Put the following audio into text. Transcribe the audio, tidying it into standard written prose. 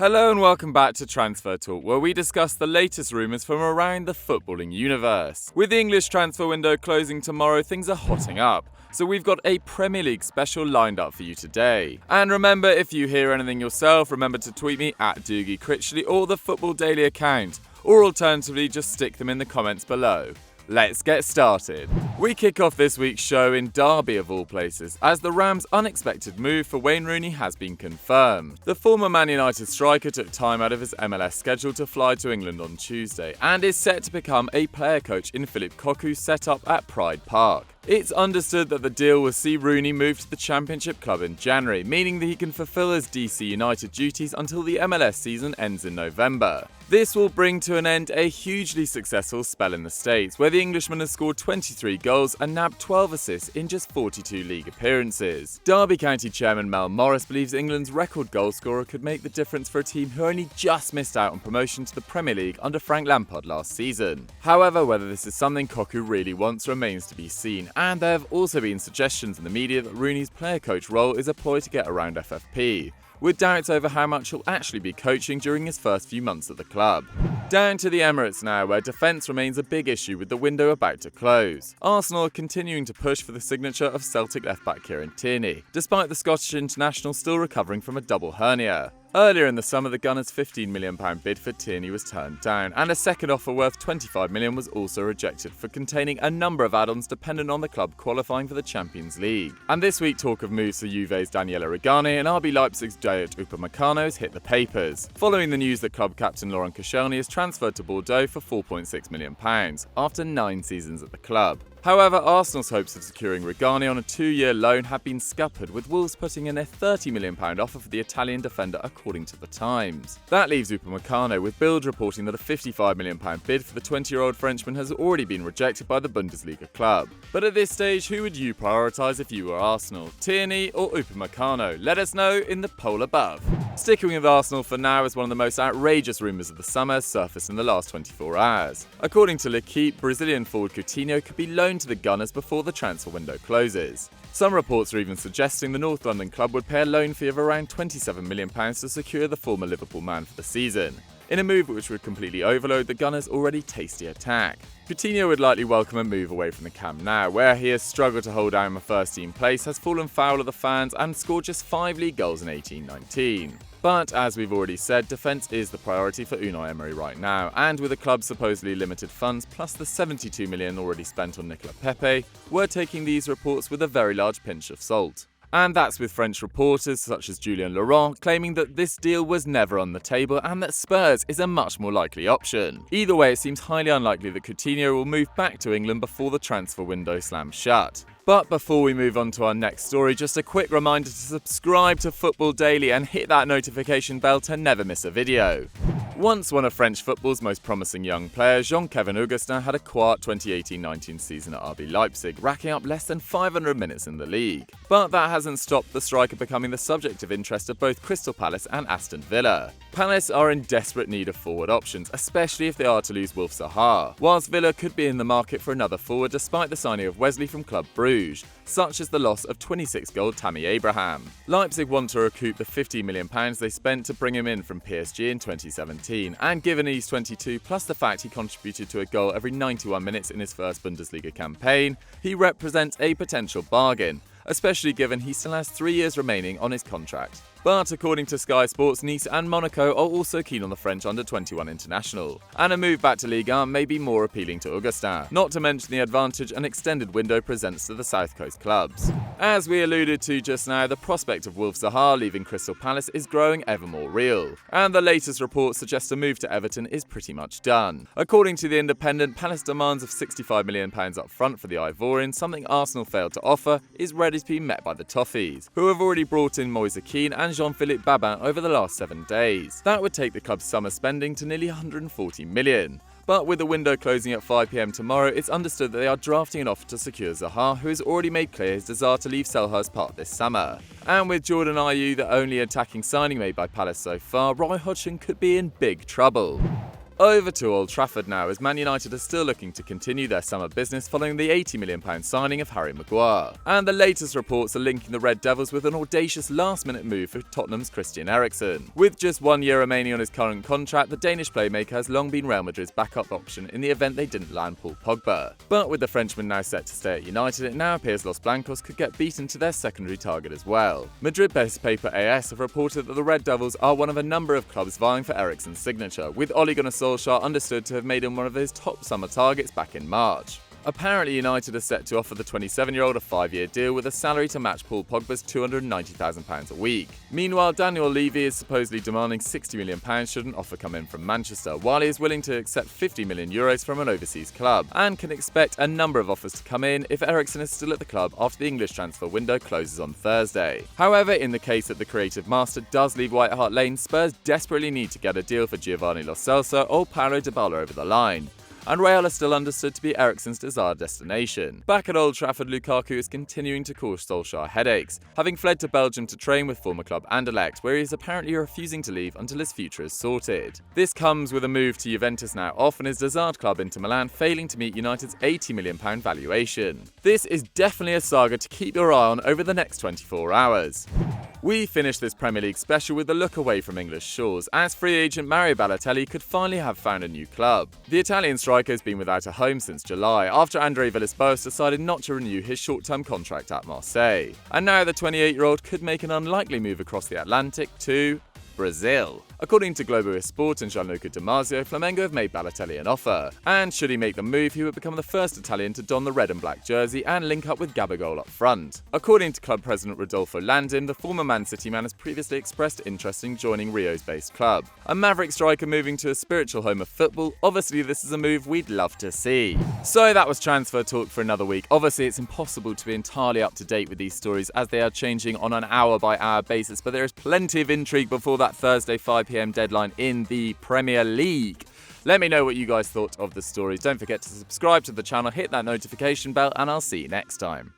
Hello and welcome back to Transfer Talk, where we discuss the latest rumours from around the footballing universe. With the English transfer window closing tomorrow, things are hotting up. So we've got a Premier League special lined up for you today. And remember, if you hear anything yourself, remember to tweet me at Doogie Critchley or the Football Daily account, or alternatively just stick them in the comments below. Let's get started. We kick off this week's show in Derby of all places, as the Rams' unexpected move for Wayne Rooney has been confirmed. The former Man United striker took time out of his MLS schedule to fly to England on Tuesday and is set to become a player coach in Philip Cocu's setup at Pride Park. It's understood that the deal will see Rooney move to the Championship club in January, meaning that he can fulfill his DC United duties until the MLS season ends in November. This will bring to an end a hugely successful spell in the States, where the Englishman has scored 23 goals and nabbed 12 assists in just 42 league appearances. Derby County chairman Mel Morris believes England's record goalscorer could make the difference for a team who only just missed out on promotion to the Premier League under Frank Lampard last season. However, whether this is something Cocu really wants remains to be seen, and there have also been suggestions in the media that Rooney's player coach role is a ploy to get around FFP, with doubts over how much he'll actually be coaching during his first few months at the club. Down to the Emirates now, where defence remains a big issue with the window about to close. Arsenal are continuing to push for the signature of Celtic left-back Tierney, despite the Scottish international still recovering from a double hernia. Earlier in the summer, the Gunners' £15 million bid for Tierney was turned down, and a second offer worth £25 million was also rejected for containing a number of add-ons dependent on the club qualifying for the Champions League. And this week, talk of moves for Juve's Daniele Regani and RB Leipzig's Dayot Upamecano has hit the papers, following the news that club captain Laurent Koscielny has transferred to Bordeaux for £4.6 million after 9 seasons at the club. However, Arsenal's hopes of securing Regani on a 2-year loan have been scuppered, with Wolves putting in a £30 million offer for the Italian defender, according to The Times. That leaves Upamecano, with Bild reporting that a £55 million bid for the 20-year-old Frenchman has already been rejected by the Bundesliga club. But at this stage, who would you prioritise if you were Arsenal, Tierney or Upamecano? Let us know in the poll above. Sticking with Arsenal for now, as one of the most outrageous rumours of the summer surfaced in the last 24 hours. According to L'Equipe, Brazilian forward Coutinho could be loaned to the Gunners before the transfer window closes. Some reports are even suggesting the North London club would pay a loan fee of around £27 million to secure the former Liverpool man for the season, in a move which would completely overload the Gunners' already tasty attack. Coutinho would likely welcome a move away from the Camp Nou, where he has struggled to hold down a first-team place, has fallen foul of the fans and scored just 5 league goals in 18-19. But as we've already said, defence is the priority for Unai Emery right now, and with the club's supposedly limited funds plus the £72 million already spent on Nicolas Pepe, we're taking these reports with a very large pinch of salt. And that's with French reporters such as Julien Laurent claiming that this deal was never on the table and that Spurs is a much more likely option. Either way, it seems highly unlikely that Coutinho will move back to England before the transfer window slams shut. But before we move on to our next story, just a quick reminder to subscribe to Football Daily and hit that notification bell to never miss a video. Once one of French football's most promising young players, Jean-Kevin Auguste had a quiet 2018-19 season at RB Leipzig, racking up less than 500 minutes in the league. But that hasn't stopped the striker becoming the subject of interest of both Crystal Palace and Aston Villa. Palace are in desperate need of forward options, especially if they are to lose Wilf Zaha, whilst Villa could be in the market for another forward despite the signing of Wesley from Club Bruges, such as the loss of 26-year-old Tammy Abraham. Leipzig want to recoup the £50 million they spent to bring him in from PSG in 2017, and given he's 22 plus the fact he contributed to a goal every 91 minutes in his first Bundesliga campaign, he represents a potential bargain, especially given he still has 3 years remaining on his contract. But according to Sky Sports, Nice and Monaco are also keen on the French under-21 international, and a move back to Ligue 1 may be more appealing to Augustin, not to mention the advantage an extended window presents to the South Coast clubs. As we alluded to just now, the prospect of Wilf Zaha leaving Crystal Palace is growing ever more real, and the latest reports suggest a move to Everton is pretty much done. According to The Independent, Palace demands of £65 million up front for the Ivorian, something Arsenal failed to offer, is ready to be met by the Toffees, who have already brought in Moise Kean and Jean-Philippe Babin over the last 7 days. That would take the club's summer spending to nearly £140 million. But with the window closing at 5 PM tomorrow, it's understood that they are drafting an offer to secure Zaha, who has already made clear his desire to leave Selhurst Park this summer. And with Jordan Ayew the only attacking signing made by Palace so far, Roy Hodgson could be in big trouble. Over to Old Trafford now, as Man United are still looking to continue their summer business following the £80 million signing of Harry Maguire. And the latest reports are linking the Red Devils with an audacious last-minute move for Tottenham's Christian Eriksen. With just 1 year remaining on his current contract, the Danish playmaker has long been Real Madrid's backup option in the event they didn't land Paul Pogba. But with the Frenchman now set to stay at United, it now appears Los Blancos could get beaten to their secondary target as well. Madrid-based paper AS have reported that the Red Devils are one of a number of clubs vying for Eriksen's signature, with Ole Gunnar Solskjaer understood to have made him one of his top summer targets back in March. Apparently, United are set to offer the 27-year-old a 5-year deal with a salary to match Paul Pogba's £290,000 a week. Meanwhile, Daniel Levy is supposedly demanding £60 million should an offer come in from Manchester, while he is willing to accept €50 million from an overseas club, and can expect a number of offers to come in if Eriksen is still at the club after the English transfer window closes on Thursday. However, in the case that the creative master does leave White Hart Lane, Spurs desperately need to get a deal for Giovanni Lo Celso or Paulo Dybala over the line. And Real are still understood to be Eriksen's desired destination. Back at Old Trafford, Lukaku is continuing to cause Solskjaer headaches, having fled to Belgium to train with former club Anderlecht, where he is apparently refusing to leave until his future is sorted. This comes with a move to Juventus now off and his desired club Inter Milan failing to meet United's £80 million valuation. This is definitely a saga to keep your eye on over the next 24 hours. We finished this Premier League special with a look away from English shores, as free agent Mario Balotelli could finally have found a new club. The Italian striker has been without a home since July, after André Villas-Boas decided not to renew his short-term contract at Marseille. And now the 28-year-old could make an unlikely move across the Atlantic to Brazil. According to Globo Sport and Gianluca Di Marzio, Flamengo have made Balotelli an offer, and should he make the move, he would become the first Italian to don the red and black jersey and link up with Gabigol up front. According to club president Rodolfo Landim, the former Man City man has previously expressed interest in joining Rio's based club. A maverick striker moving to a spiritual home of football, obviously this is a move we'd love to see. So that was transfer talk for another week. Obviously it's impossible to be entirely up to date with these stories as they are changing on an hour-by-hour basis, but there is plenty of intrigue before that Thursday 5 p.m. deadline in the Premier League. Let me know what you guys thought of the stories. Don't forget to subscribe to the channel, hit that notification bell, and I'll see you next time.